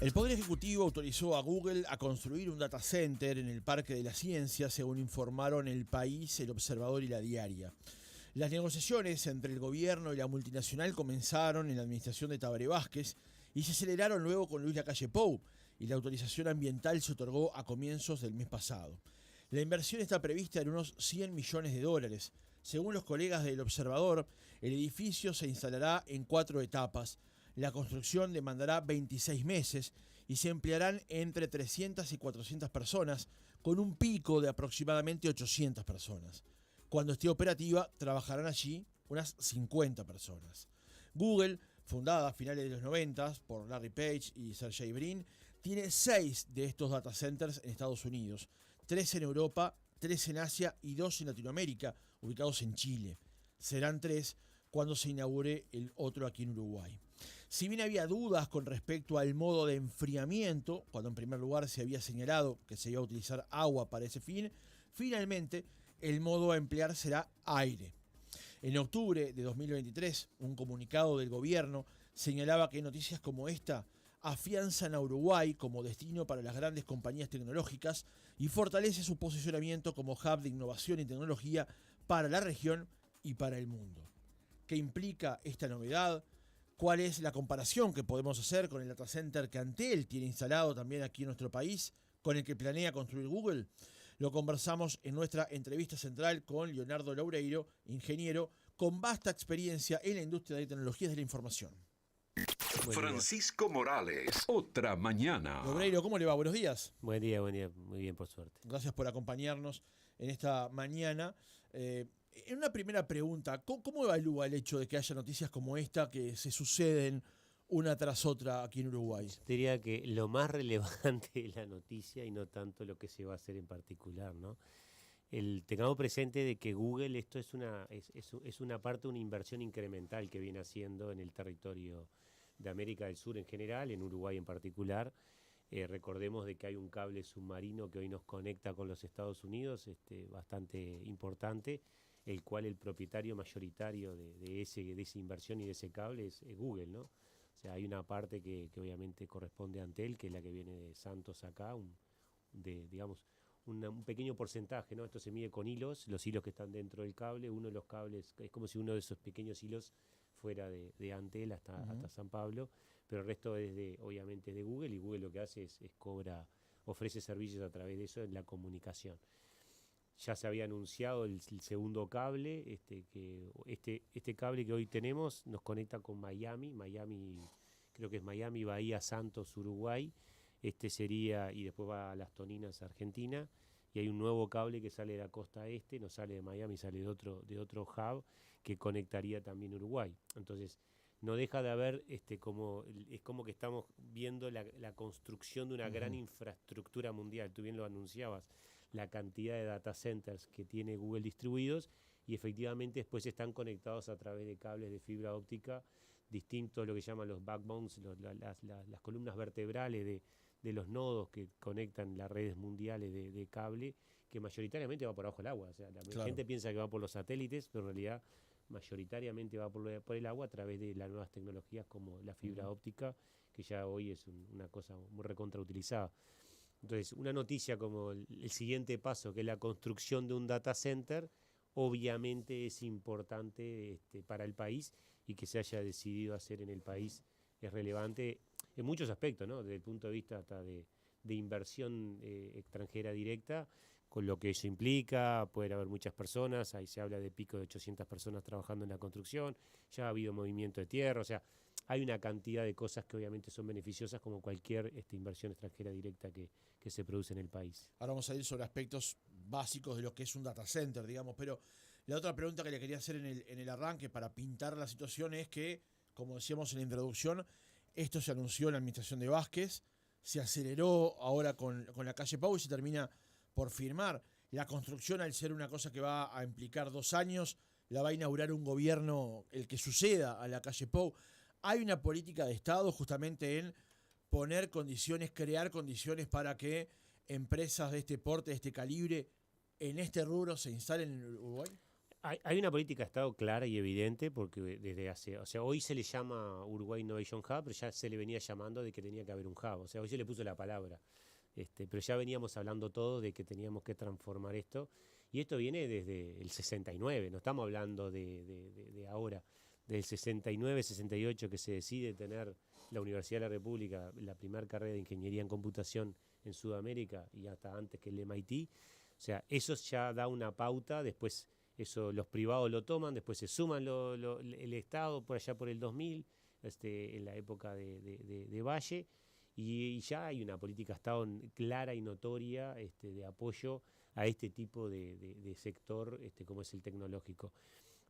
El Poder Ejecutivo autorizó a Google a construir un data center en el Parque de la Ciencia, según informaron El País, El Observador y La Diaria. Las negociaciones entre el gobierno y la multinacional comenzaron en la administración de Tabaré Vázquez y se aceleraron luego con Luis Lacalle Pou, y la autorización ambiental se otorgó a comienzos del mes pasado. La inversión está prevista en unos $100 millones. Según los colegas del Observador, el edificio se instalará en 4 etapas. La construcción demandará 26 meses y se emplearán entre 300 y 400 personas, con un pico de aproximadamente 800 personas. Cuando esté operativa, trabajarán allí unas 50 personas. Google, fundada a finales de los 90 por Larry Page y Sergey Brin, tiene 6 de estos data centers en Estados Unidos, 3 en Europa, 3 en Asia y 2 en Latinoamérica, ubicados en Chile. Serán 3 cuando se inaugure el otro aquí en Uruguay. Si bien había dudas con respecto al modo de enfriamiento, cuando en primer lugar se había señalado que se iba a utilizar agua para ese fin, finalmente el modo a emplear será aire. En octubre de 2023, un comunicado del gobierno señalaba que noticias como esta afianzan a Uruguay como destino para las grandes compañías tecnológicas y fortalece su posicionamiento como hub de innovación y tecnología para la región y para el mundo. ¿Qué implica esta novedad? ¿Cuál es la comparación que podemos hacer con el data center que Antel tiene instalado también aquí en nuestro país, con el que planea construir Google? Lo conversamos en nuestra entrevista central con Leonardo Loureiro, ingeniero con vasta experiencia en la industria de tecnologías de la información. Francisco Morales, otra mañana. Loureiro, ¿cómo le va? Buenos días. Buen día, muy bien, por suerte. Gracias por acompañarnos en esta mañana. En una primera pregunta, ¿cómo evalúa el hecho de que haya noticias como esta que se suceden una tras otra aquí en Uruguay? Diría que lo más relevante es la noticia y no tanto lo que se va a hacer en particular, ¿no? Tengamos presente de que Google, esto es una parte, una inversión incremental que viene haciendo en el territorio de América del Sur en general, en Uruguay en particular. Recordemos de que hay un cable submarino que hoy nos conecta con los Estados Unidos, bastante importante, el cual el propietario mayoritario de esa inversión y de ese cable es Google, ¿no? O sea, hay una parte que obviamente corresponde a Antel, que es la que viene de Santos acá, un pequeño porcentaje, ¿no? Esto se mide con hilos, los hilos que están dentro del cable. Uno de los cables, es como si uno de esos pequeños hilos fuera de Antel hasta San Pablo, pero el resto es obviamente de Google, y Google lo que hace es ofrece servicios a través de eso en la comunicación. Ya se había anunciado el segundo cable, este cable que hoy tenemos nos conecta con Miami, creo que es Miami, Bahía, Santos, Uruguay, sería, y después va a Las Toninas, Argentina, y hay un nuevo cable que sale de la costa este, no sale de Miami, sale de otro hub que conectaría también Uruguay. Entonces, no deja de haber, es como que estamos viendo la construcción de una gran infraestructura mundial. Tú bien lo anunciabas, la cantidad de data centers que tiene Google distribuidos, y efectivamente después están conectados a través de cables de fibra óptica distintos, lo que llaman los backbones, las columnas vertebrales de los nodos que conectan las redes mundiales de cable, que mayoritariamente va por abajo del agua. O sea, la gente piensa que va por los satélites, pero en realidad mayoritariamente va por el agua a través de las nuevas tecnologías como la fibra óptica, que ya hoy es una cosa muy recontrautilizada. Entonces, una noticia como el siguiente paso, que es la construcción de un data center, obviamente es importante para el país, y que se haya decidido hacer en el país es relevante en muchos aspectos, ¿no? Desde el punto de vista hasta de inversión extranjera directa, con lo que eso implica. Puede haber muchas personas, ahí se habla de pico de 800 personas trabajando en la construcción, ya ha habido movimiento de tierra, o sea, hay una cantidad de cosas que obviamente son beneficiosas, como cualquier inversión extranjera directa que se produce en el país. Ahora vamos a ir sobre aspectos básicos de lo que es un data center, digamos, pero la otra pregunta que le quería hacer en el arranque para pintar la situación es que, como decíamos en la introducción, esto se anunció en la administración de Vázquez, se aceleró ahora con Lacalle Pou y se termina por firmar. La construcción, al ser una cosa que va a implicar 2 años, la va a inaugurar un gobierno, el que suceda a Lacalle Pou. Hay una política de Estado justamente en poner condiciones, crear condiciones para que empresas de este porte, de este calibre, en este rubro se instalen en Uruguay. Hay una política de Estado clara y evidente, porque desde hace, o sea, hoy se le llama Uruguay Innovation Hub, pero ya se le venía llamando de que tenía que haber un hub, o sea, hoy se le puso la palabra, pero ya veníamos hablando todos de que teníamos que transformar esto, y esto viene desde el 69, no estamos hablando de ahora, del 69, 68 que se decide tener la Universidad de la República, la primera carrera de Ingeniería en Computación en Sudamérica, y hasta antes que el MIT, o sea, eso ya da una pauta, después eso los privados lo toman, después se suman el Estado por allá por el 2000, en la época de Valle, y ya hay una política de Estado clara y notoria de apoyo a este tipo de sector como es el tecnológico.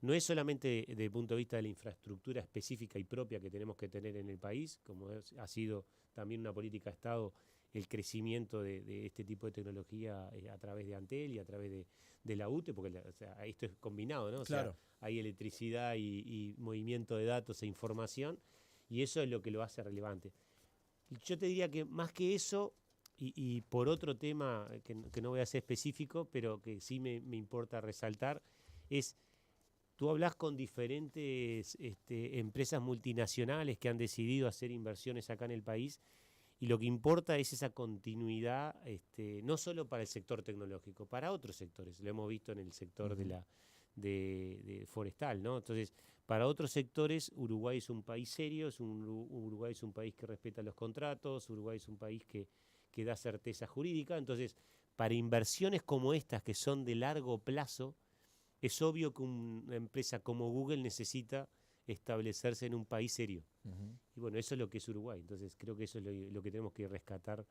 No es solamente desde el punto de vista de la infraestructura específica y propia que tenemos que tener en el país, como ha sido también una política de Estado el crecimiento de este tipo de tecnología a través de Antel y a través de la UTE, porque o sea, esto es combinado, ¿no? O Claro. sea, hay electricidad y movimiento de datos e información, y eso es lo que lo hace relevante. Yo te diría que más que eso, y por otro tema que no voy a ser específico, pero que sí me importa resaltar, es... Tú hablas con diferentes empresas multinacionales que han decidido hacer inversiones acá en el país, y lo que importa es esa continuidad, no solo para el sector tecnológico, para otros sectores. Lo hemos visto en el sector de forestal, ¿no? Entonces, para otros sectores, Uruguay es un país serio, Uruguay es un país que respeta los contratos, Uruguay es un país que da certeza jurídica. Entonces, para inversiones como estas, que son de largo plazo, es obvio que una empresa como Google necesita establecerse en un país serio. Y bueno, eso es lo que es Uruguay. Entonces creo que eso es lo que tenemos que rescatar,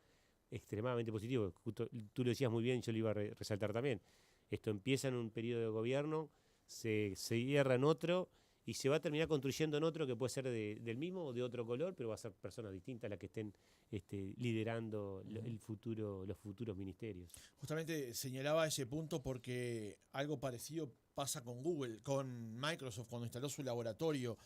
extremadamente positivo. Justo, tú lo decías muy bien, yo lo iba a resaltar también. Esto empieza en un periodo de gobierno, se cierra en otro y se va a terminar construyendo en otro que puede ser del mismo o de otro color, pero va a ser personas distintas las que estén liderando los futuros ministerios. Justamente señalaba ese punto porque algo parecido pasa con Google, con Microsoft cuando instaló su laboratorio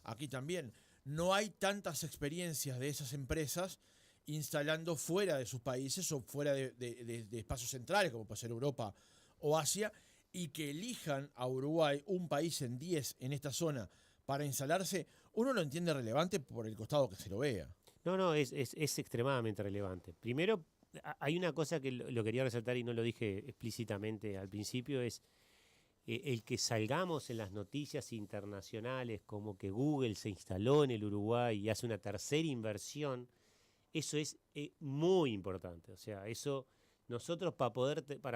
aquí también. No hay tantas experiencias de esas empresas instalando fuera de sus países o fuera de espacios centrales, como puede ser Europa o Asia, y que elijan a Uruguay, un país en 10 en esta zona, para instalarse, uno lo entiende relevante por el costado que se lo vea. No, es extremadamente relevante. Primero, hay una cosa que lo quería resaltar y no lo dije explícitamente al principio, es el que salgamos en las noticias internacionales como que Google se instaló en el Uruguay y hace una tercera inversión, eso es muy importante. O sea, eso nosotros para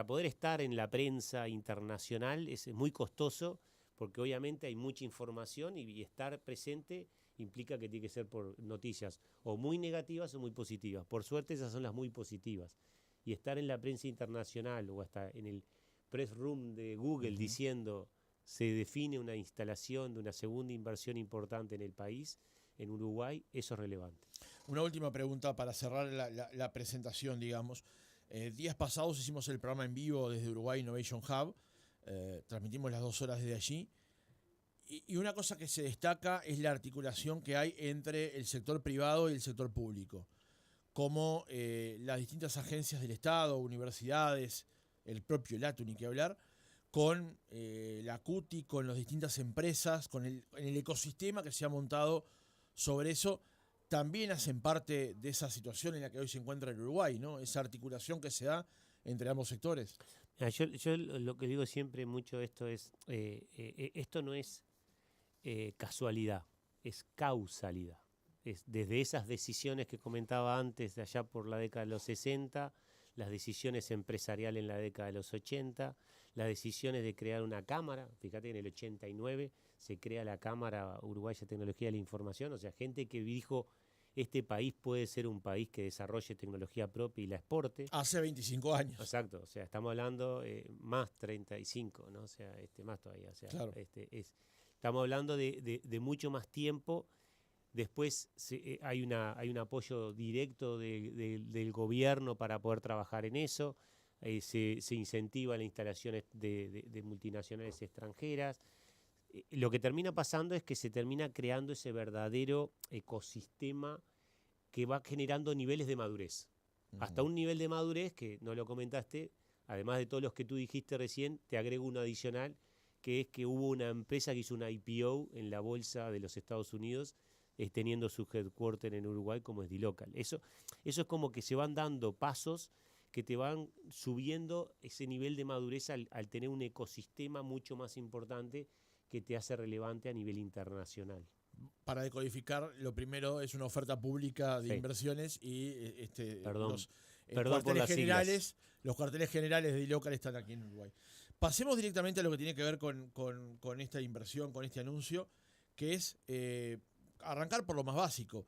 poder estar en la prensa internacional es muy costoso, porque obviamente hay mucha información y estar presente implica que tiene que ser por noticias o muy negativas o muy positivas. Por suerte esas son las muy positivas. Y estar en la prensa internacional o hasta en el press room de Google diciendo se define una instalación de una segunda inversión importante en el país, en Uruguay, eso es relevante. Una última pregunta para cerrar la presentación, digamos. Días pasados hicimos el programa en vivo desde Uruguay Innovation Hub, transmitimos las 2 horas desde allí, y una cosa que se destaca es la articulación que hay entre el sector privado y el sector público, como las distintas agencias del Estado, universidades, el propio LATU, ni que hablar, con la CUTI, con las distintas empresas, con el ecosistema que se ha montado sobre eso, también hacen parte de esa situación en la que hoy se encuentra el Uruguay, ¿no? Esa articulación que se da entre ambos sectores. Yo lo que digo siempre mucho de esto es, esto no es casualidad, es causalidad. Es desde esas decisiones que comentaba antes, de allá por la década de los 60, las decisiones empresariales en la década de los 80, las decisiones de crear una cámara, fíjate, en el 89 se crea la Cámara Uruguaya de Tecnología de la Información, o sea, gente que dijo, este país puede ser un país que desarrolle tecnología propia y la exporte. Hace 25 años. Exacto, o sea, estamos hablando más 35, ¿no? O sea, más todavía, o sea, claro. Estamos hablando de mucho más tiempo. Después hay un apoyo directo del gobierno para poder trabajar en eso. Se incentiva la instalación de multinacionales extranjeras. Lo que termina pasando es que se termina creando ese verdadero ecosistema que va generando niveles de madurez. Hasta un nivel de madurez que, no lo comentaste, además de todos los que tú dijiste recién, te agrego uno adicional, que es que hubo una empresa que hizo una IPO en la bolsa de los Estados Unidos, teniendo su headquarter en Uruguay, como es dLocal. Eso es como que se van dando pasos que te van subiendo ese nivel de madurez al tener un ecosistema mucho más importante que te hace relevante a nivel internacional. Para decodificar, lo primero es una oferta pública de inversiones y los cuarteles generales de dLocal están aquí en Uruguay. Pasemos directamente a lo que tiene que ver con esta inversión, con este anuncio, que es arrancar por lo más básico.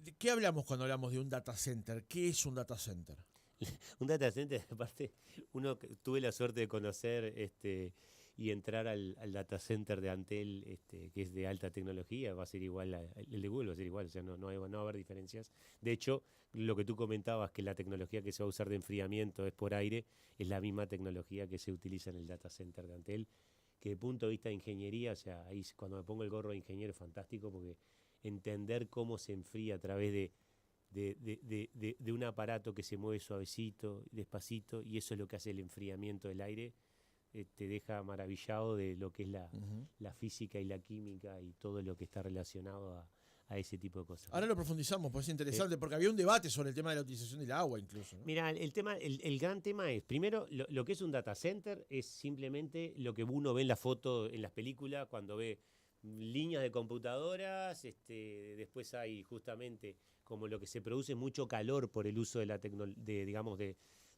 ¿De qué hablamos cuando hablamos de un data center? ¿Qué es un data center? Un data center, aparte, tuve la suerte de conocer y entrar al data center de Antel, que es de alta tecnología, va a ser igual, el de Google va a ser igual, o sea, no va a haber diferencias. De hecho, lo que tú comentabas, que la tecnología que se va a usar de enfriamiento es por aire, es la misma tecnología que se utiliza en el data center de Antel, que de punto de vista de ingeniería, o sea, ahí cuando me pongo el gorro de ingeniero es fantástico, porque entender cómo se enfría a través de un aparato que se mueve suavecito, despacito, y eso es lo que hace el enfriamiento del aire, te deja maravillado de lo que es la física y la química y todo lo que está relacionado a ese tipo de cosas. Ahora lo profundizamos, pues es interesante, porque había un debate sobre el tema de la utilización del agua incluso, ¿no? Mira, el gran tema es, primero, lo que es un data center es simplemente lo que uno ve en la foto, en las películas, cuando ve líneas de computadoras, después hay justamente como lo que se produce mucho calor por el uso de la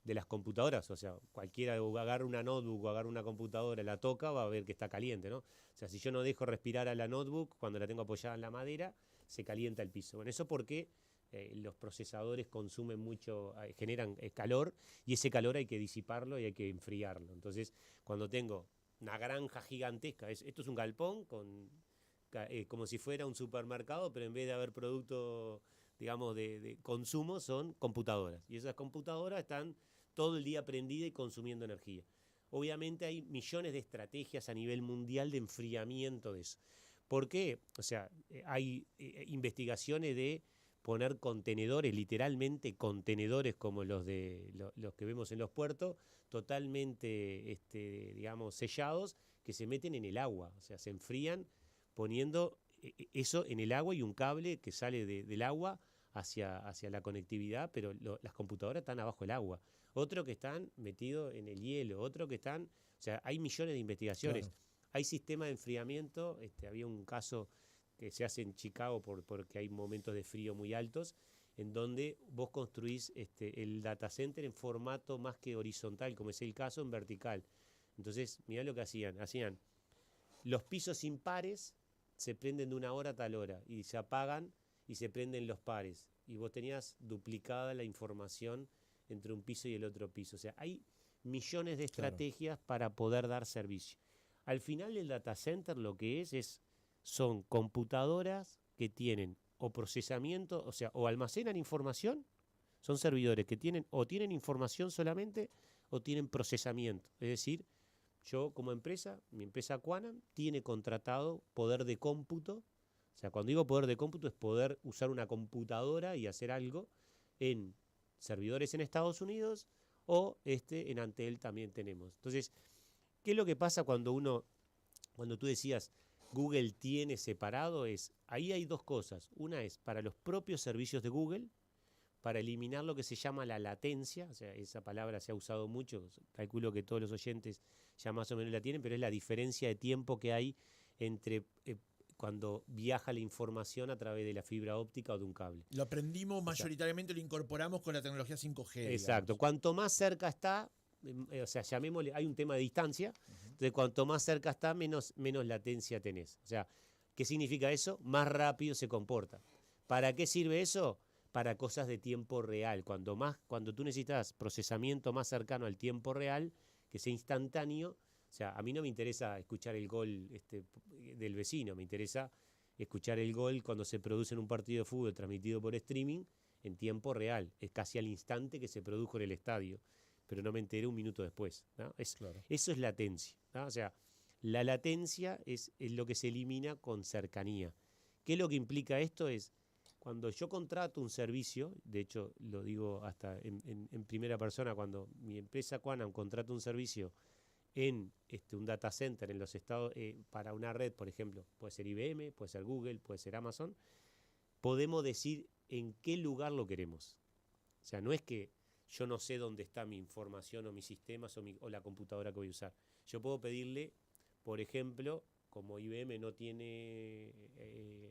de las computadoras, o sea, cualquiera agarra una notebook o agarra una computadora, la toca, va a ver que está caliente, ¿no? O sea, si yo no dejo respirar a la notebook, cuando la tengo apoyada en la madera, se calienta el piso. Bueno, eso porque los procesadores consumen mucho, generan calor, y ese calor hay que disiparlo y hay que enfriarlo. Entonces, cuando tengo una granja gigantesca, esto es un galpón como si fuera un supermercado, pero en vez de haber producto, digamos, de consumo, son computadoras. Y esas computadoras están todo el día prendidas y consumiendo energía. Obviamente hay millones de estrategias a nivel mundial de enfriamiento de eso. ¿Por qué? O sea, hay investigaciones de poner contenedores, literalmente contenedores como los que vemos en los puertos, totalmente, digamos, sellados, que se meten en el agua. O sea, se enfrían poniendo eso en el agua y un cable que sale del agua hacia la conectividad, pero las computadoras están abajo del agua. Otro que están metidos en el hielo, otro que están... O sea, hay millones de investigaciones. Claro. Hay sistemas de enfriamiento, había un caso que se hace en Chicago porque hay momentos de frío muy altos, en donde vos construís el data center en formato más que horizontal, como es el caso, en vertical. Entonces, mirá lo que hacían. Hacían los pisos impares, se prenden de una hora a tal hora, y se apagan y se prenden los pares. Y vos tenías duplicada la información entre un piso y el otro piso. O sea, hay millones de estrategias para poder dar servicio. Al final el data center lo que son computadoras que tienen o procesamiento, o sea, o almacenan información, son servidores que tienen información solamente o tienen procesamiento. Es decir, yo como empresa, mi empresa Quanam, tiene contratado poder de cómputo. O sea, cuando digo poder de cómputo es poder usar una computadora y hacer algo en servidores en Estados Unidos o en Antel también tenemos. Entonces, ¿qué es lo que pasa cuando tú decías Google tiene separado? Ahí hay dos cosas. Una es para los propios servicios de Google, para eliminar lo que se llama la latencia, o sea, esa palabra se ha usado mucho, calculo que todos los oyentes ya más o menos la tienen, pero es la diferencia de tiempo que hay entre cuando viaja la información a través de la fibra óptica o de un cable. Lo aprendimos mayoritariamente, lo incorporamos con la tecnología 5G. Exacto, digamos. Cuanto más cerca está, o sea, llamémosle, hay un tema de distancia, entonces cuanto más cerca está, menos latencia tenés. O sea, ¿qué significa eso? Más rápido se comporta. ¿Para qué sirve eso? Para cosas de tiempo real. Cuando tú necesitas procesamiento más cercano al tiempo real, que sea instantáneo. O sea, a mí no me interesa escuchar el gol del vecino, me interesa escuchar el gol cuando se produce en un partido de fútbol transmitido por streaming en tiempo real. Es casi al instante que se produjo en el estadio, pero no me enteré un minuto después, ¿no? Claro. Eso es latencia, ¿no? O sea, la latencia es lo que se elimina con cercanía. ¿Qué es lo que implica esto? Es cuando yo contrato un servicio, de hecho lo digo hasta en primera persona, cuando mi empresa Quanam contrata un servicio en un data center en los estados, para una red, por ejemplo, puede ser IBM, puede ser Google, puede ser Amazon, podemos decir en qué lugar lo queremos. O sea, no es que yo no sé dónde está mi información o mis sistemas o la computadora que voy a usar. Yo puedo pedirle, por ejemplo, como IBM no tiene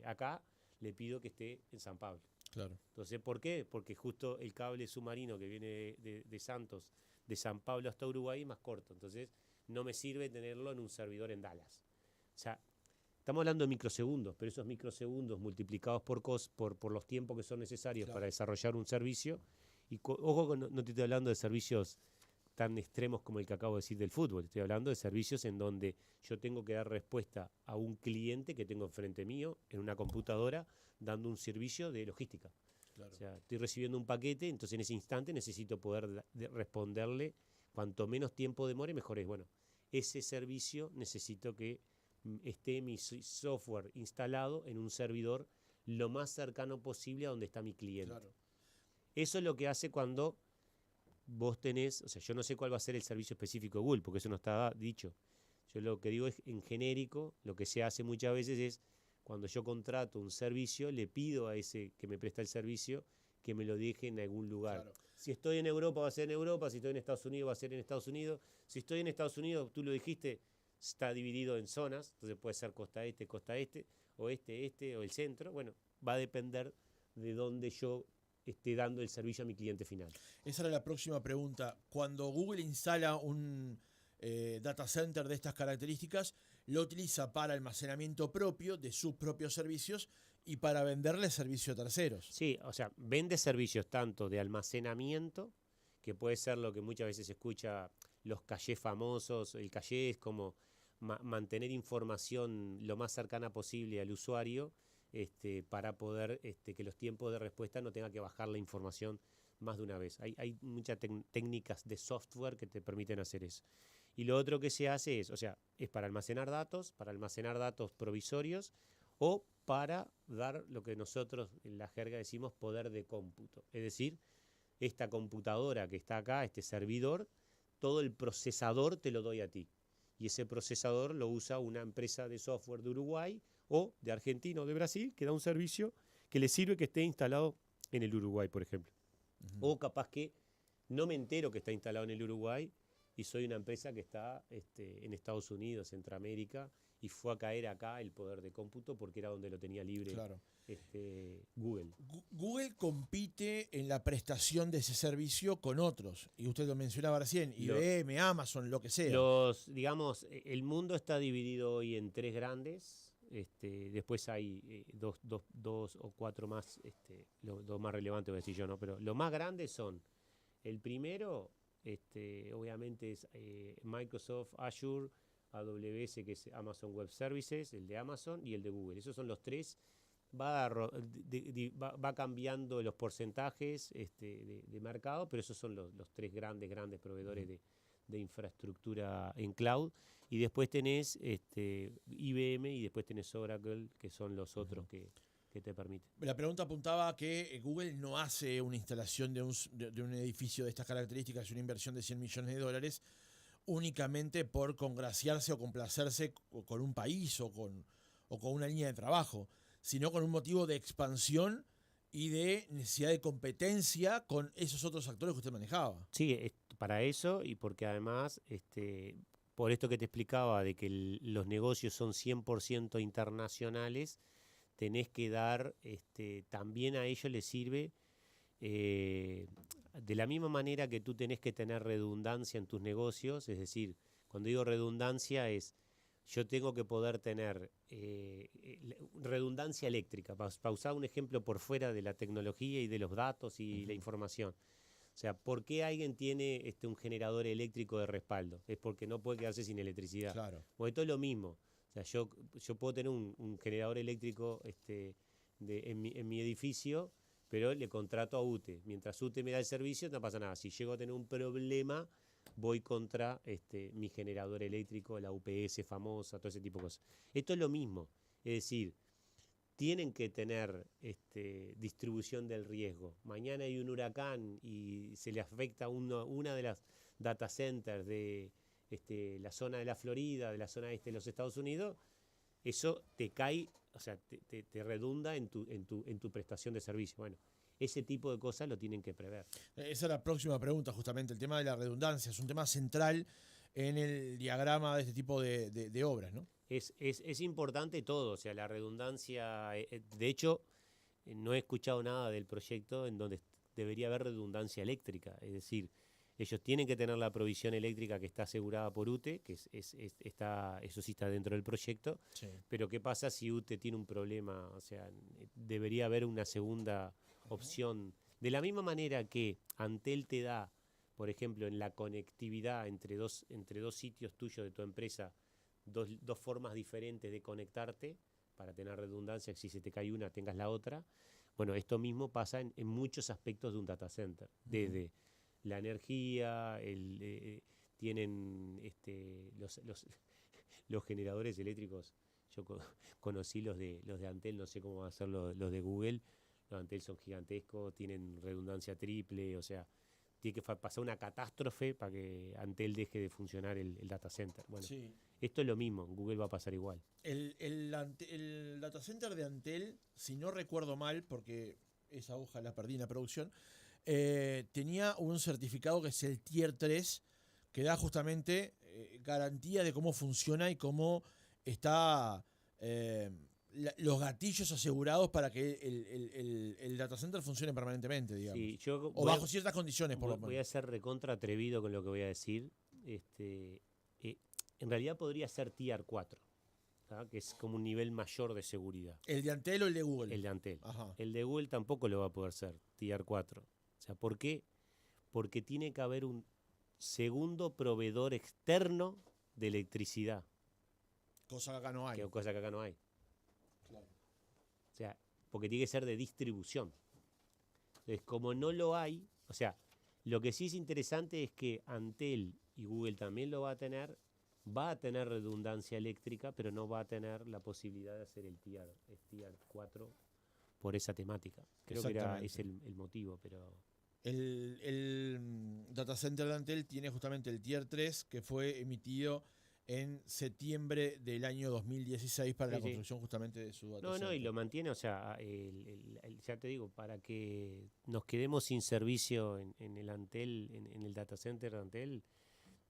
acá, le pido que esté en San Pablo. Claro. Entonces, ¿por qué? Porque justo el cable submarino que viene de Santos, de San Pablo hasta Uruguay, es más corto. Entonces, no me sirve tenerlo en un servidor en Dallas. O sea, estamos hablando de microsegundos, pero esos microsegundos multiplicados por los tiempos que son necesarios para desarrollar un servicio. Y ojo, no te estoy hablando de servicios tan extremos como el que acabo de decir del fútbol. Estoy hablando de servicios en donde yo tengo que dar respuesta a un cliente que tengo enfrente mío en una computadora dando un servicio de logística. Claro. O sea, estoy recibiendo un paquete, entonces en ese instante necesito poder responderle. Cuanto menos tiempo demore, mejor es. Bueno, ese servicio necesito que esté mi software instalado en un servidor lo más cercano posible a donde está mi cliente. Claro. Eso es lo que hace cuando vos tenés, o sea, yo no sé cuál va a ser el servicio específico de Google, porque eso no está dicho. Yo lo que digo es, en genérico, lo que se hace muchas veces es, cuando yo contrato un servicio, le pido a ese que me presta el servicio que me lo deje en algún lugar. Claro. Si estoy en Europa, va a ser en Europa. Si estoy en Estados Unidos, va a ser en Estados Unidos. Si estoy en Estados Unidos, tú lo dijiste, está dividido en zonas. Entonces puede ser costa este, o este, o el centro. Bueno, va a depender de dónde yo esté dando el servicio a mi cliente final. Esa era la próxima pregunta. Cuando Google instala un data center de estas características, lo utiliza para almacenamiento propio de sus propios servicios y para venderle servicio a terceros. Sí, o sea, vende servicios tanto de almacenamiento, que puede ser lo que muchas veces se escucha, los cachés famosos. El caché es como mantener información lo más cercana posible al usuario, para poder que los tiempos de respuesta no tenga que bajar la información más de una vez. Hay muchas técnicas de software que te permiten hacer eso. Y lo otro que se hace es, o sea, es para almacenar datos provisorios o para dar lo que nosotros en la jerga decimos poder de cómputo. Es decir, esta computadora que está acá, este servidor, todo el procesador te lo doy a ti. Y ese procesador lo usa una empresa de software de Uruguay o de Argentina o de Brasil, que da un servicio que le sirve que esté instalado en el Uruguay, por ejemplo. O capaz que no me entero que está instalado en el Uruguay y soy una empresa que está en Estados Unidos, Centroamérica, y fue a caer acá el poder de cómputo porque era donde lo tenía libre. Claro. Google. Google compite en la prestación de ese servicio con otros, y usted lo mencionaba recién, IBM, Amazon, lo que sea. Digamos, el mundo está dividido hoy en tres grandes. Después hay dos o cuatro más, los más relevantes voy a decir yo, ¿no? Pero los más grandes son, el primero, obviamente es Microsoft Azure, AWS, que es Amazon Web Services, el de Amazon y el de Google. Esos son los tres. Va cambiando los porcentajes de mercado, pero esos son los tres grandes proveedores de infraestructura en cloud. Y después tenés IBM y después tenés Oracle, que son los otros que te permiten. La pregunta apuntaba a que Google no hace una instalación de un edificio de estas características, una inversión de $100 millones, únicamente por congraciarse o complacerse con un país o con una línea de trabajo, sino con un motivo de expansión y de necesidad de competencia con esos otros actores que usted manejaba. Sí, para eso, y porque además, por esto que te explicaba, de que los negocios son 100% internacionales, tenés que dar, también a ellos les sirve, de la misma manera que tú tenés que tener redundancia en tus negocios. Es decir, cuando digo redundancia es, yo tengo que poder tener redundancia eléctrica, para usar un ejemplo por fuera de la tecnología y de los datos y la información. O sea, ¿por qué alguien tiene un generador eléctrico de respaldo? Es porque no puede quedarse sin electricidad. Claro. Porque esto es lo mismo. O sea, yo puedo tener un generador eléctrico en mi edificio, pero le contrato a UTE. Mientras UTE me da el servicio, no pasa nada. Si llego a tener un problema, voy contra mi generador eléctrico, la UPS famosa, todo ese tipo de cosas. Esto es lo mismo. Es decir, tienen que tener distribución del riesgo. Mañana hay un huracán y se le afecta una de las data centers de la zona de la Florida, de la zona este de los Estados Unidos, eso te cae, o sea, te redunda en tu prestación de servicio. Bueno, ese tipo de cosas lo tienen que prever. Esa es la próxima pregunta, justamente, el tema de la redundancia. Es un tema central en el diagrama de este tipo de obras, ¿no? Es importante todo, o sea, la redundancia, de hecho, no he escuchado nada del proyecto en donde debería haber redundancia eléctrica, es decir, ellos tienen que tener la provisión eléctrica que está asegurada por UTE, que eso sí está dentro del proyecto, Sí. pero ¿qué pasa si UTE tiene un problema? O sea, debería haber una segunda opción. De la misma manera que Antel te da, por ejemplo, en la conectividad entre dos sitios tuyos de tu empresa, dos formas diferentes de conectarte para tener redundancia, que si se te cae una tengas la otra. Bueno, esto mismo pasa en muchos aspectos de un data center, desde la energía, tienen los generadores eléctricos. Yo conocí los de Antel, no sé cómo van a ser los de Google. Los de Antel son gigantescos, tienen redundancia triple, o sea, tiene que pasar una catástrofe para que Antel deje de funcionar el data center. Bueno, Sí. esto es lo mismo, en Google va a pasar igual. El data center de Antel, si no recuerdo mal, porque esa hoja la perdí en la producción, tenía un certificado que es el Tier 3, que da justamente garantía de cómo funciona y cómo está los gatillos asegurados para que el data center funcione permanentemente, digamos. Sí, yo O bajo ciertas condiciones, por lo menos. voy a ser recontra atrevido con lo que voy a decir. En realidad podría ser Tier 4, ¿tá? Que es como un nivel mayor de seguridad. ¿El de Antel o el de Google? El de Antel. Ajá. El de Google tampoco lo va a poder ser, Tier 4. O sea, ¿por qué? Porque tiene que haber un segundo proveedor externo de electricidad. Cosa que acá no hay. Cosa que acá no hay. Claro. O sea, porque tiene que ser de distribución. Entonces, como no lo hay, o sea, lo que sí es interesante es que Antel y Google también lo va a tener redundancia eléctrica, pero no va a tener la posibilidad de hacer el Tier 4 por esa temática. Creo que es el motivo, pero... El data center de Antel tiene justamente el Tier 3, que fue emitido en septiembre del año 2016 para la construcción justamente de su data center. No, y lo mantiene, o sea, ya te digo, para que nos quedemos sin servicio en el Antel, en el data center de Antel,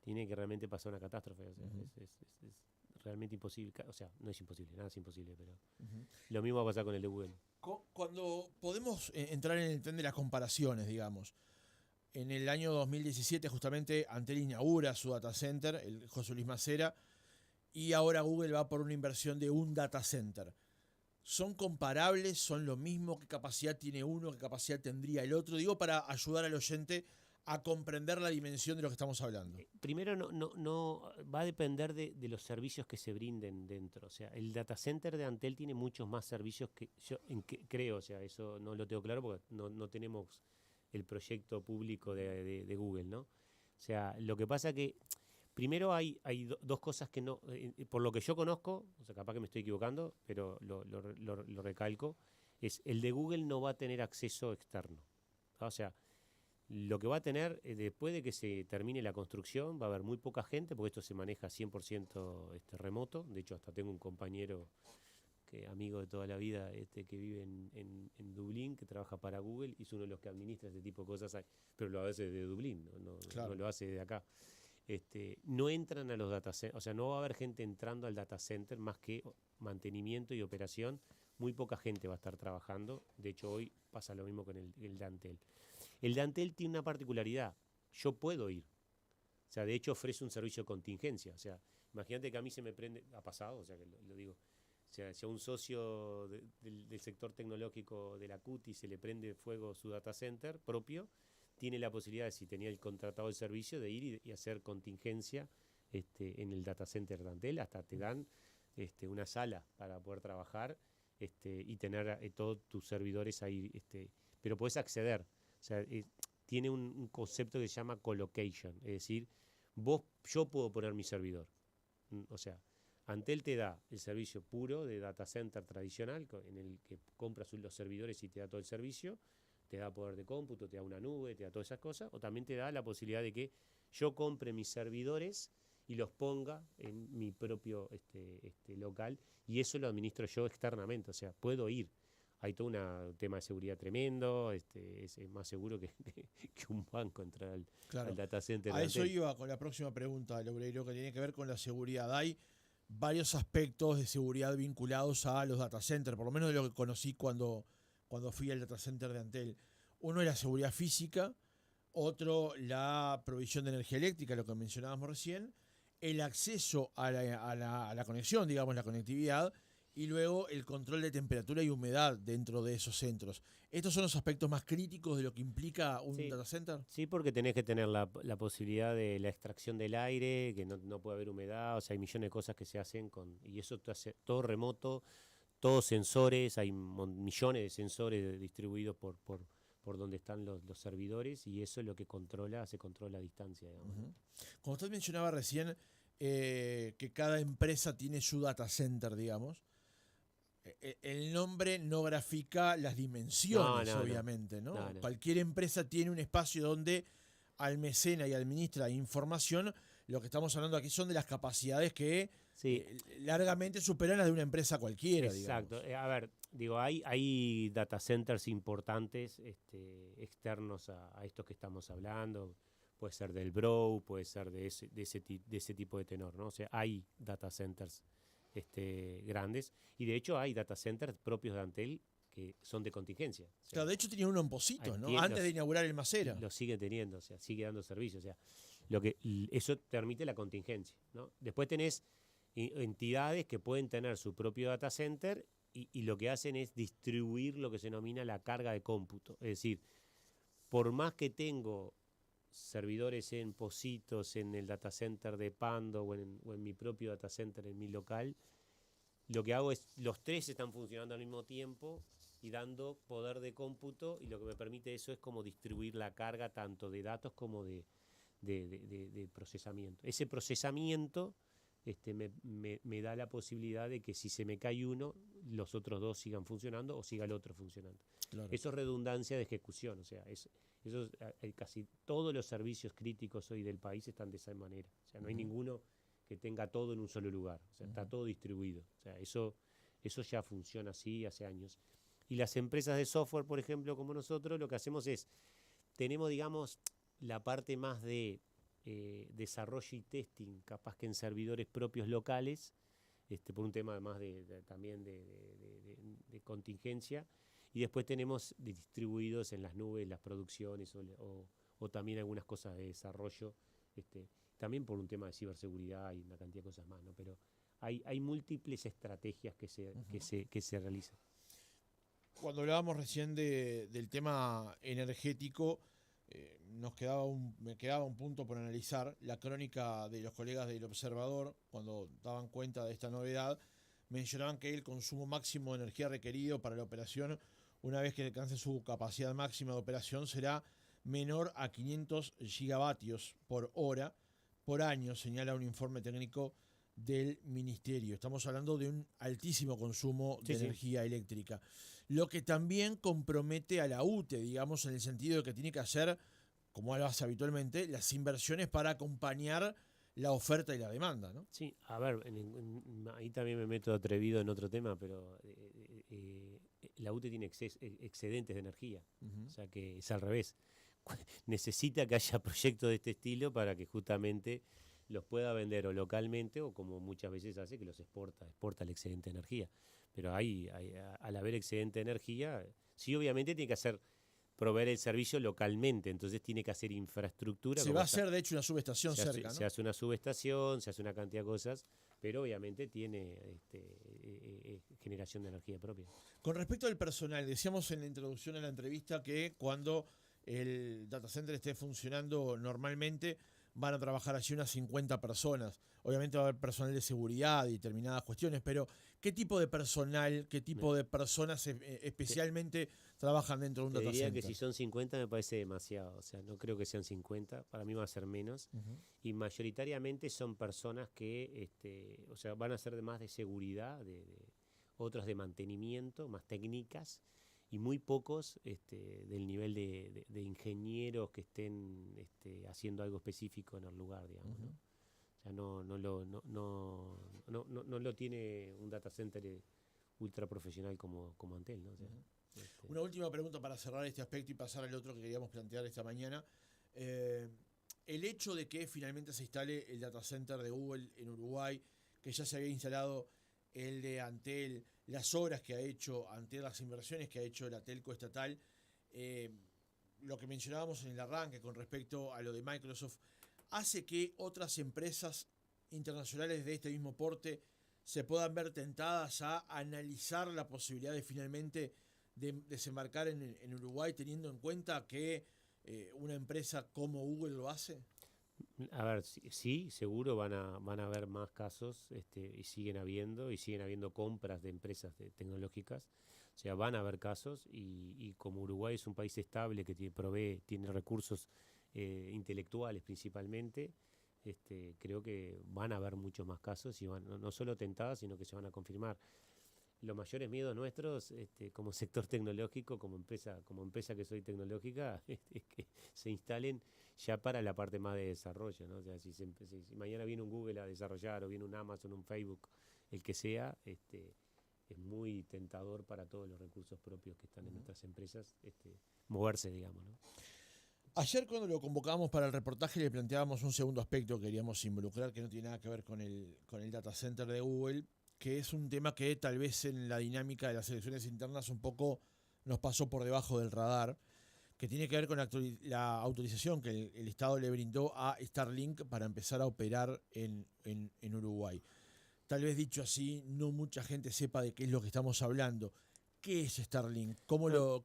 tiene que realmente pasar una catástrofe, o sea, es realmente imposible, o sea, no es imposible, nada es imposible, pero lo mismo va a pasar con el de Google. Cuando podemos entrar en el tren de las comparaciones, digamos, en el año 2017 justamente Antel inaugura su data center, el José Luis Macera, y ahora Google va por una inversión de un data center. ¿Son comparables? ¿Son lo mismo? ¿Qué capacidad tiene uno? ¿Qué capacidad tendría el otro? Digo, para ayudar al oyente a comprender la dimensión de lo que estamos hablando. Primero, no va a depender de los servicios que se brinden dentro. O sea, el data center de Antel tiene muchos más servicios que yo creo, o sea, eso no lo tengo claro porque no tenemos el proyecto público de Google, ¿no? O sea, lo que pasa que primero hay dos cosas que no, por lo que yo conozco, o sea, capaz que me estoy equivocando, pero lo recalco, es el de Google no va a tener acceso externo. O sea, lo que va a tener, después de que se termine la construcción, va a haber muy poca gente, porque esto se maneja 100% remoto. De hecho, hasta tengo un compañero amigo de toda la vida que vive en Dublín, que trabaja para Google, y es uno de los que administra este tipo de cosas, pero lo hace de Dublín, no lo hace de acá. No entran a los data centers, o sea, no va a haber gente entrando al data center más que mantenimiento y operación. Muy poca gente va a estar trabajando. De hecho, hoy pasa lo mismo con el de Antel. El de Antel tiene una particularidad. Yo puedo ir. O sea, de hecho ofrece un servicio de contingencia. O sea, imagínate que a mí se me prende, ha pasado, o sea, que lo digo. O sea, si a un socio del sector tecnológico de la CUTI se le prende fuego su data center propio, tiene la posibilidad, si tenía el contratado el servicio, de ir y hacer contingencia en el data center de Antel. Hasta te dan una sala para poder trabajar y tener todos tus servidores ahí. Pero podés acceder. O sea, tiene un concepto que se llama colocation, es decir, yo puedo poner mi servidor. O sea, Antel te da el servicio puro de data center tradicional, en el que compras los servidores y te da todo el servicio, te da poder de cómputo, te da una nube, te da todas esas cosas, o también te da la posibilidad de que yo compre mis servidores y los ponga en mi propio local, y eso lo administro yo externamente, o sea, puedo ir. Hay todo un tema de seguridad tremendo, es más seguro que un banco entrar al data center. A eso iba con la próxima pregunta, Loureiro, que tiene que ver con la seguridad. Hay varios aspectos de seguridad vinculados a los data centers, por lo menos de lo que conocí cuando fui al data center de Antel. Uno es la seguridad física, otro la provisión de energía eléctrica, lo que mencionábamos recién, el acceso a la conexión, digamos, la conectividad, y luego el control de temperatura y humedad dentro de esos centros. ¿Estos son los aspectos más críticos de lo que implica un data center? Sí, porque tenés que tener la posibilidad de la extracción del aire, que no puede haber humedad, o sea, hay millones de cosas que se hacen y eso te hace todo remoto, todos sensores, hay millones de sensores distribuidos por donde están los servidores, y eso es lo que se controla a distancia, digamos. Uh-huh. Como usted mencionaba recién, que cada empresa tiene su data center, digamos. El nombre no grafica las dimensiones, obviamente, ¿no? Cualquier empresa tiene un espacio donde almacena y administra información. Lo que estamos hablando aquí son de las capacidades que largamente superan las de una empresa cualquiera. Exacto. Digamos. A ver, digo, hay data centers importantes externos a estos que estamos hablando. Puede ser del Brow, puede ser de ese tipo de tenor, ¿no? O sea, hay data centers grandes, y de hecho hay data centers propios de Antel que son de contingencia. O sea, claro, de hecho tenía uno en Positos, ¿no? Antes de inaugurar el Macera. Lo sigue teniendo, o sea, sigue dando servicio. O sea, eso permite la contingencia, ¿no? Después tenés entidades que pueden tener su propio data center y lo que hacen es distribuir lo que se denomina la carga de cómputo. Es decir, por más que tengo servidores en Positos, en el data center de Pando o en mi propio data center, en mi local, lo que hago es, los tres están funcionando al mismo tiempo y dando poder de cómputo, y lo que me permite eso es como distribuir la carga tanto de datos como de procesamiento. Ese procesamiento me da la posibilidad de que si se me cae uno, los otros dos sigan funcionando o siga el otro funcionando. Claro. Eso es redundancia de ejecución, o sea, casi todos los servicios críticos hoy del país están de esa manera. O sea, no hay ninguno que tenga todo en un solo lugar, o sea, está todo distribuido. O sea, eso ya funciona así hace años. Y las empresas de software, por ejemplo, como nosotros, lo que hacemos es, tenemos, digamos, la parte más de desarrollo y testing, capaz que en servidores propios locales, por un tema además también de contingencia, y después tenemos distribuidos en las nubes las producciones o también algunas cosas de desarrollo, también por un tema de ciberseguridad y una cantidad de cosas más, ¿no? Pero hay múltiples estrategias que se realizan. Cuando hablábamos recién del tema energético, me quedaba un punto por analizar. La crónica de los colegas del Observador, cuando daban cuenta de esta novedad, mencionaban que el consumo máximo de energía requerido para la operación, una vez que alcance su capacidad máxima de operación, será menor a 500 gigavatios por hora por año, señala un informe técnico del Ministerio. Estamos hablando de un altísimo consumo de energía eléctrica. Lo que también compromete a la UTE, digamos, en el sentido de que tiene que hacer, como lo hace habitualmente, las inversiones para acompañar la oferta y la demanda, ¿no? Sí, a ver, ahí también me meto atrevido en otro tema, pero la UTE tiene excedentes de energía, o sea que es al revés. Necesita que haya proyectos de este estilo para que justamente los pueda vender o localmente o, como muchas veces hace, que los exporta el excedente de energía. Pero al haber excedente de energía, sí, obviamente tiene que proveer el servicio localmente, entonces tiene que hacer infraestructura. Se va a hacer, de hecho, una subestación cerca, ¿no? Se hace una subestación, se hace una cantidad de cosas, pero obviamente tiene generación de energía propia. Con respecto al personal, decíamos en la introducción a la entrevista que cuando el data center esté funcionando normalmente, van a trabajar allí unas 50 personas. Obviamente va a haber personal de seguridad y determinadas cuestiones, pero ¿qué tipo de personal, qué tipo de personas especialmente trabajan dentro de un data center? Diría que si son 50 me parece demasiado, o sea, no creo que sean 50, para mí va a ser menos, y mayoritariamente son personas que o sea, van a ser más de seguridad, otras de mantenimiento, más técnicas, y muy pocos del nivel de ingenieros que estén haciendo algo específico en el lugar, digamos, ¿no? O O sea, no lo tiene un data center ultra profesional como Antel, ¿no? O sea, Una última pregunta para cerrar este aspecto y pasar al otro que queríamos plantear esta mañana. El hecho de que finalmente se instale el data center de Google en Uruguay, que ya se había instalado el de Antel, las obras que ha hecho Antel, las inversiones que ha hecho la telco estatal, lo que mencionábamos en el arranque con respecto a lo de Microsoft, hace que otras empresas internacionales de este mismo porte se puedan ver tentadas a analizar la posibilidad de finalmente desembarcar en Uruguay, teniendo en cuenta que una empresa como Google lo hace. A ver, sí, seguro van a haber más casos, y siguen habiendo compras de empresas tecnológicas. O sea, van a haber casos y como Uruguay es un país estable que tiene recursos intelectuales principalmente, creo que van a haber muchos más casos y no solo tentadas, sino que se van a confirmar. Los mayores miedos nuestros, como sector tecnológico, como empresa que soy tecnológica, es que se instalen ya para la parte más de desarrollo, ¿no? O sea, si mañana viene un Google a desarrollar o viene un Amazon, un Facebook, el que sea, es muy tentador para todos los recursos propios que están en nuestras empresas, moverse, digamos, ¿no? Ayer cuando lo convocábamos para el reportaje le planteábamos un segundo aspecto que queríamos involucrar, que no tiene nada que ver con el data center de Google, que es un tema que tal vez en la dinámica de las elecciones internas un poco nos pasó por debajo del radar, que tiene que ver con la autorización que el Estado le brindó a Starlink para empezar a operar en Uruguay. Tal vez dicho así, no mucha gente sepa de qué es lo que estamos hablando. ¿Qué es Starlink? ¿Cómo lo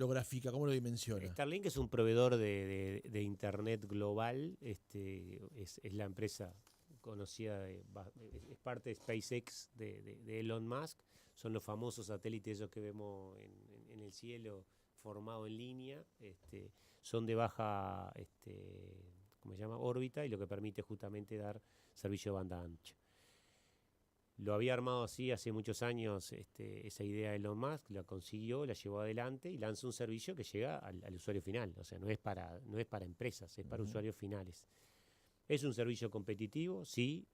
grafica? ¿Cómo lo dimensiona? Starlink es un proveedor de Internet global. Es la empresa conocida, es parte de SpaceX de Elon Musk. Son los famosos satélites esos que vemos en el cielo formado en línea. Son de baja ¿cómo se llama? Órbita, y lo que permite justamente dar servicio de banda ancha. Lo había armado así hace muchos años, esa idea de Elon Musk, la consiguió, la llevó adelante y lanza un servicio que llega al usuario final. O sea, no es para empresas, es para usuarios finales. ¿Es un servicio competitivo? Sí.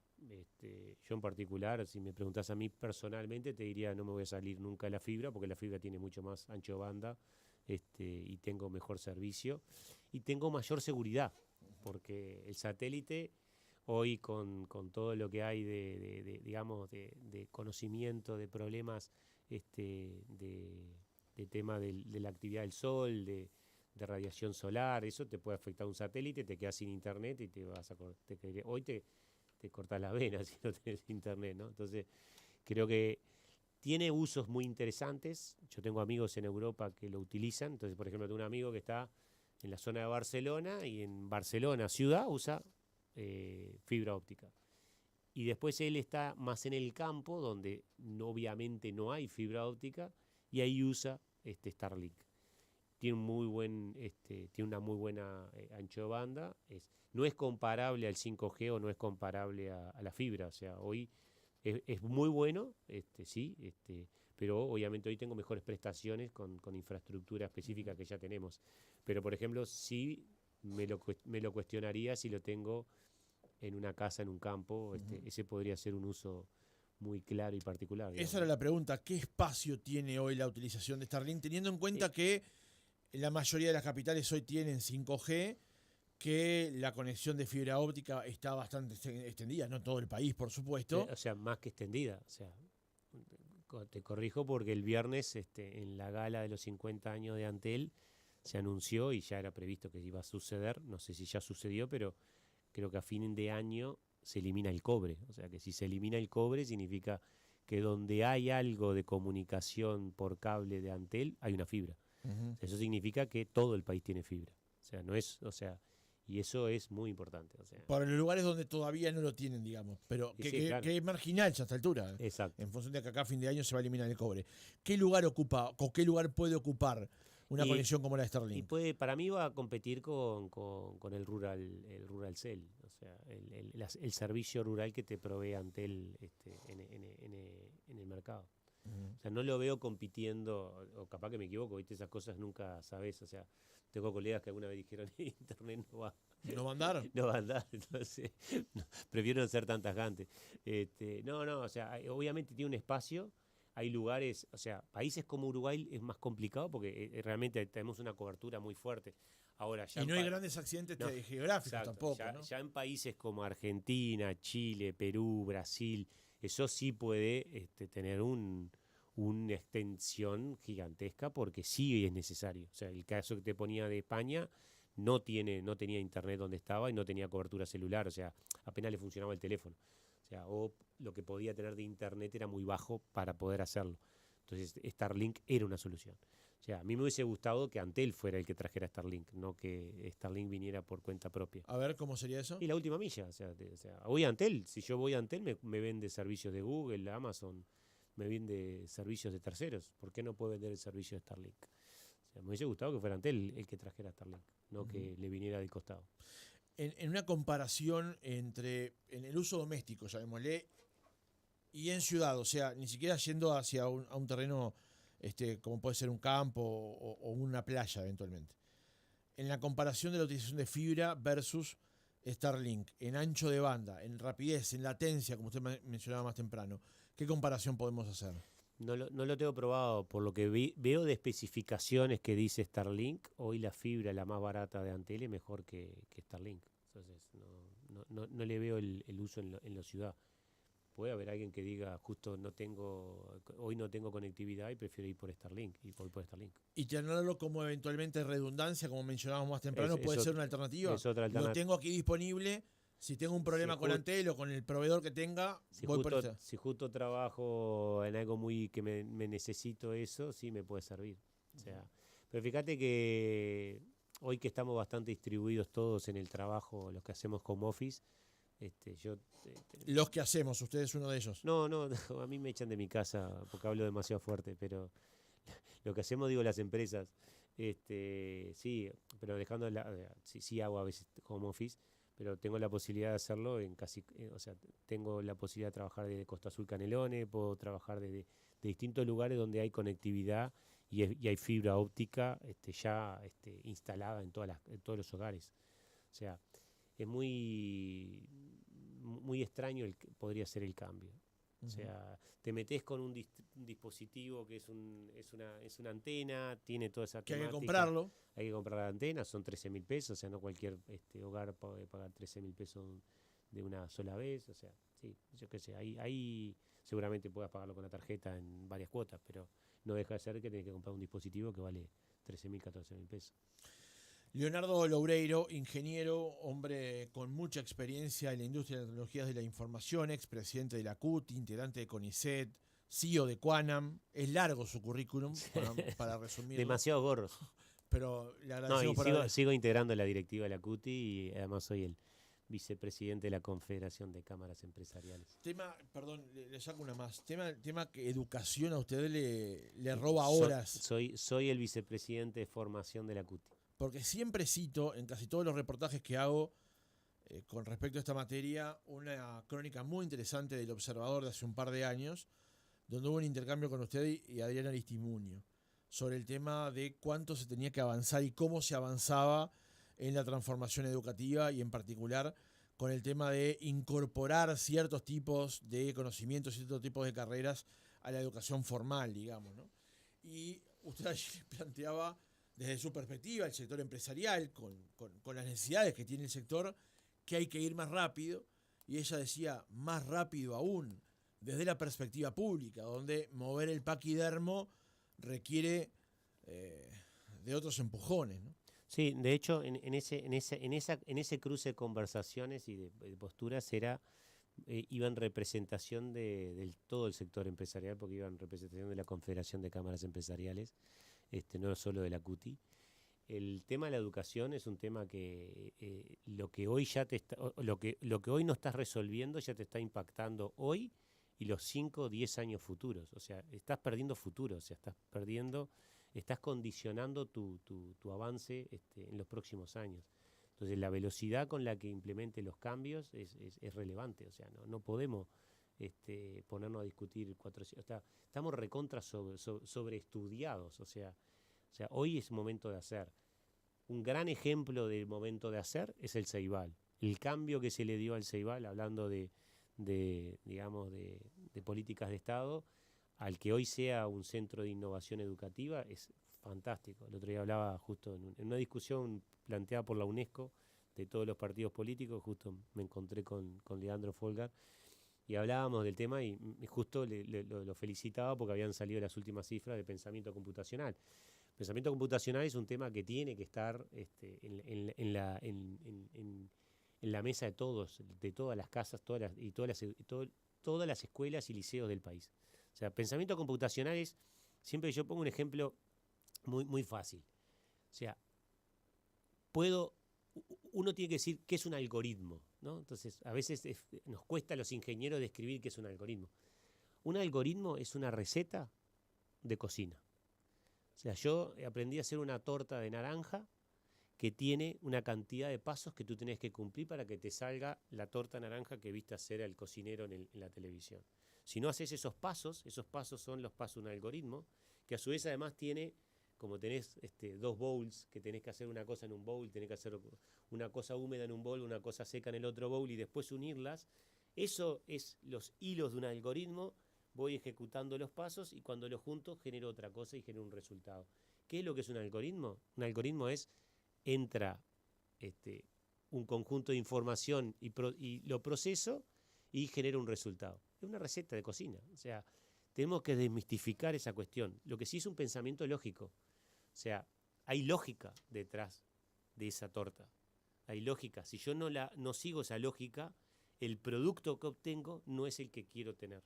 Yo en particular, si me preguntás a mí personalmente, te diría no me voy a salir nunca de la fibra, porque la fibra tiene mucho más ancho de banda, y tengo mejor servicio y tengo mayor seguridad, porque el satélite hoy con todo lo que hay digamos de conocimiento de problemas, de tema de la actividad del sol, de radiación solar, eso te puede afectar un satélite, te quedas sin internet y hoy te cortas la vena si no tenés internet, ¿no? Entonces creo que tiene usos muy interesantes. Yo tengo amigos en Europa que lo utilizan. Entonces, por ejemplo, tengo un amigo que está en la zona de Barcelona y en Barcelona ciudad usa fibra óptica. Y después él está más en el campo, donde obviamente no hay fibra óptica, y ahí usa Starlink. Tiene una muy buena ancho de banda. No es comparable al 5G o no es comparable a la fibra. O sea, hoy es muy bueno, sí, pero obviamente hoy tengo mejores prestaciones con infraestructura específica que ya tenemos. Pero, por ejemplo, sí me lo cuestionaría si lo tengo en una casa, en un campo. Ese podría ser un uso muy claro y particular, digamos. Esa era la pregunta. ¿Qué espacio tiene hoy la utilización de Starlink, teniendo en cuenta que la mayoría de las capitales hoy tienen 5G, que la conexión de fibra óptica está bastante extendida, no todo el país, por supuesto? O sea, más que extendida. O sea, te corrijo porque el viernes, en la gala de los 50 años de Antel, se anunció y ya era previsto que iba a suceder. No sé si ya sucedió, pero creo que a fin de año se elimina el cobre. O sea, que si se elimina el cobre significa que donde hay algo de comunicación por cable de Antel, hay una fibra. O sea, eso significa que todo el país tiene fibra. O sea, no es, o sea, y eso es muy importante. O sea, para los lugares donde todavía no lo tienen, digamos, pero claro, que es marginal ya a esta altura. Exacto. En función de que acá a fin de año se va a eliminar el cobre. ¿Qué lugar ocupa o qué lugar puede ocupar una conexión como la de Starlink? Y para mí va a competir con el Rural Cell, o sea, el servicio rural que te provee Antel en el mercado. O sea, no lo veo compitiendo, o capaz que me equivoco, ¿viste? Esas cosas nunca sabes. O sea, tengo colegas que alguna vez dijeron internet ¿No va a andar? No va a andar, entonces prefiero no ser tan tajante. No, o sea, obviamente tiene un espacio, hay lugares, o sea, países como Uruguay es más complicado porque realmente tenemos una cobertura muy fuerte. Ahora, ya Y no hay grandes accidentes geográficos exacto, tampoco, ya, ¿no? ya en países como Argentina, Chile, Perú, Brasil, eso sí puede tener una extensión gigantesca porque sí es necesario. O sea, el caso que te ponía de España no tenía internet donde estaba y no tenía cobertura celular, o sea, apenas le funcionaba el teléfono. O sea, o lo que podía tener de internet era muy bajo para poder hacerlo. Entonces, Starlink era una solución. O sea, a mí me hubiese gustado que Antel fuera el que trajera Starlink, no que Starlink viniera por cuenta propia. A ver, ¿cómo sería eso? Y la última milla, voy a Antel, si yo voy a Antel me vende servicios de Google, Amazon, me vende servicios de terceros. ¿Por qué no puede vender el servicio de Starlink? O sea, me hubiese gustado que fuera Antel el que trajera Starlink, no que le viniera del costado. En una comparación en el uso doméstico, llamémosle, y en ciudad, o sea, ni siquiera yendo hacia a un terreno como puede ser un campo o una playa eventualmente. En la comparación de la utilización de fibra versus Starlink, en ancho de banda, en rapidez, en latencia, como usted mencionaba más temprano, ¿qué comparación podemos hacer? No lo tengo probado, por lo que veo de especificaciones que dice Starlink, hoy la fibra, la más barata de Antel, es mejor que Starlink. Entonces no le veo el uso en la ciudad. Puede haber alguien que diga, justo hoy no tengo conectividad y prefiero ir por Starlink, y voy por Starlink. Y tenerlo como eventualmente redundancia, como mencionábamos más temprano, puede ser una alternativa. Es otra alternativa. Lo tengo aquí disponible. Si tengo un problema con Antel o con el proveedor que tenga, voy por este. Si justo trabajo en algo muy que me necesito eso, sí me puede servir. O sea, pero fíjate que hoy que estamos bastante distribuidos todos en el trabajo, los que hacemos home office, los que hacemos, usted es uno de ellos. No, a mí me echan de mi casa porque hablo demasiado fuerte, pero lo que hacemos, digo, las empresas, sí, pero dejando sí hago a veces home office, pero tengo la posibilidad de hacerlo o sea, tengo la posibilidad de trabajar desde Costa Azul Canelones, puedo trabajar de distintos lugares donde hay conectividad y hay fibra óptica ya instalada en todos los hogares. O sea, es muy extraño podría ser el cambio. O sea, te metes con un dispositivo que es una antena, tiene toda esa temática. Que hay que comprarlo. Hay que comprar la antena, son 13.000 pesos, o sea, no cualquier hogar puede pagar 13.000 pesos de una sola vez. O sea, sí, yo qué sé, ahí seguramente puedas pagarlo con la tarjeta en varias cuotas, pero no deja de ser que tenés que comprar un dispositivo que vale 13.000, 14.000 pesos. Leonardo Loureiro, ingeniero, hombre con mucha experiencia en la industria de tecnologías de la información, expresidente de la CUT, integrante de CONICET, CEO de Quanam. Es largo su currículum, para resumir. Demasiado gorros. Pero le agradecemos sigo integrando la directiva de la CUTI y además soy el vicepresidente de la Confederación de Cámaras Empresariales. Perdón, le saco una más. Tema que educación a usted le roba horas. Soy el vicepresidente de formación de la CUTI. Porque siempre cito, en casi todos los reportajes que hago con respecto a esta materia, una crónica muy interesante del Observador de hace un par de años, donde hubo un intercambio con usted y Adriana Aristimuño, sobre el tema de cuánto se tenía que avanzar y cómo se avanzaba en la transformación educativa y en particular con el tema de incorporar ciertos tipos de conocimientos, ciertos tipos de carreras a la educación formal, digamos, ¿no? Y usted allí planteaba desde su perspectiva, el sector empresarial, con las necesidades que tiene el sector, que hay que ir más rápido, y ella decía, más rápido aún, desde la perspectiva pública, donde mover el paquidermo requiere de otros empujones, ¿no? Sí, de hecho, en ese cruce de conversaciones y de posturas iba en representación de todo el sector empresarial, porque iba en representación de la Confederación de Cámaras Empresariales, no solo de la CUTI. El tema de la educación es un tema que lo que hoy no estás resolviendo ya te está impactando hoy y los 5 o 10 años futuros. O sea, estás perdiendo futuro, o sea, estás condicionando tu avance en los próximos años. Entonces, la velocidad con la que implemente los cambios es relevante. O sea, no podemos ponernos a discutir estamos recontra sobreestudiados. O sea, hoy es momento de hacer. un gran ejemplo del momento de hacer es el Ceibal. El cambio que se le dio al Ceibal, hablando digamos, de políticas de Estado, al que hoy sea un centro de innovación educativa, es fantástico. El otro día hablaba justo en una discusión planteada por la UNESCO de todos los partidos políticos, justo me encontré con Leandro Folgar, y hablábamos del tema y justo lo felicitaba porque habían salido las últimas cifras de pensamiento computacional. Pensamiento computacional es un tema que tiene que estar en la mesa de todos, de todas las casas, todas las escuelas y liceos del país. O sea, pensamiento computacional es, siempre yo pongo un ejemplo muy, muy fácil. O sea, uno tiene que decir qué es un algoritmo, ¿no? Entonces, a veces nos cuesta a los ingenieros describir qué es un algoritmo. Un algoritmo es una receta de cocina. O sea, yo aprendí a hacer una torta de naranja que tiene una cantidad de pasos que tú tenés que cumplir para que te salga la torta naranja que viste hacer al cocinero en la televisión. Si no haces esos pasos son los pasos de un algoritmo, que a su vez además tiene, como tenés 2 bowls, que tenés que hacer una cosa en un bowl, tenés que hacer una cosa húmeda en un bowl, una cosa seca en el otro bowl y después unirlas. Eso es los hilos de un algoritmo. Voy ejecutando los pasos y cuando los junto genero otra cosa y genero un resultado. ¿Qué es lo que es un algoritmo? Un algoritmo entra un conjunto de información y lo proceso y genero un resultado. Es una receta de cocina. O sea, tenemos que desmistificar esa cuestión. Lo que sí es un pensamiento lógico. O sea, hay lógica detrás de esa torta. Hay lógica. Si yo no sigo esa lógica, el producto que obtengo no es el que quiero tener.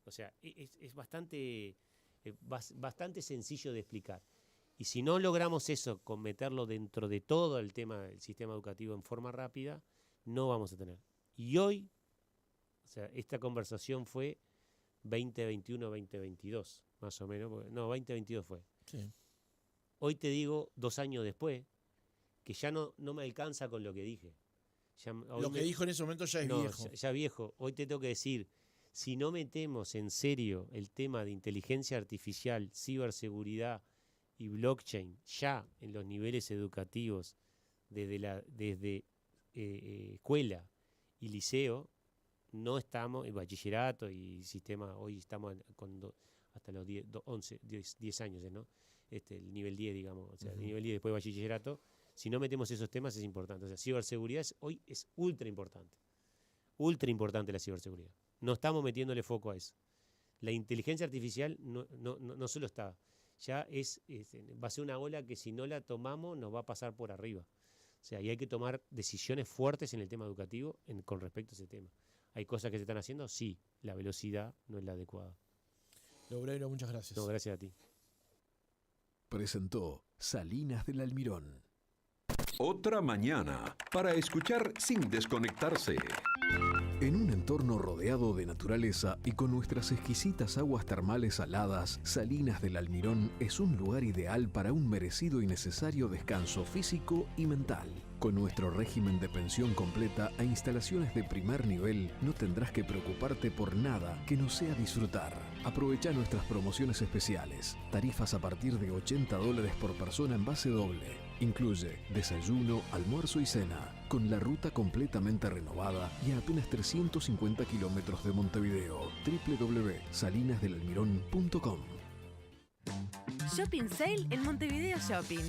O sea, es bastante sencillo de explicar. Y si no logramos eso, con meterlo dentro de todo el tema del sistema educativo en forma rápida, no vamos a tener. Y hoy, o sea, esta conversación fue 2021-2022, más o menos. No, 2022 fue. Sí. Hoy te digo, 2 años después, que ya no me alcanza con lo que dije. Lo que dijo en ese momento ya es viejo. Ya viejo. Hoy te tengo que decir, si no metemos en serio el tema de inteligencia artificial, ciberseguridad y blockchain ya en los niveles educativos, desde escuela y liceo, no estamos, en bachillerato y sistema, hoy estamos hasta los 10 años, ¿no? El nivel 10, digamos, o sea, el nivel 10 después de bachillerato. Si no metemos esos temas es importante. O sea, ciberseguridad hoy es ultra importante la ciberseguridad. No estamos metiéndole foco a eso. La inteligencia artificial no solo está, ya va a ser una ola que si no la tomamos nos va a pasar por arriba. O sea, y hay que tomar decisiones fuertes en el tema educativo con respecto a ese tema. ¿Hay cosas que se están haciendo? Sí, la velocidad no es la adecuada. Lobreiro, muchas gracias. No, gracias a ti. Presentó Salinas del Almirón. Otra mañana para escuchar sin desconectarse. En un entorno rodeado de naturaleza y con nuestras exquisitas aguas termales saladas, Salinas del Almirón es un lugar ideal para un merecido y necesario descanso físico y mental. Con nuestro régimen de pensión completa e instalaciones de primer nivel, no tendrás que preocuparte por nada que no sea disfrutar. Aprovecha nuestras promociones especiales. Tarifas a partir de $80 por persona en base doble. Incluye desayuno, almuerzo y cena, con la ruta completamente renovada y a apenas 350 kilómetros de Montevideo. www.salinasdelalmirón.com. Shopping Sale en Montevideo Shopping.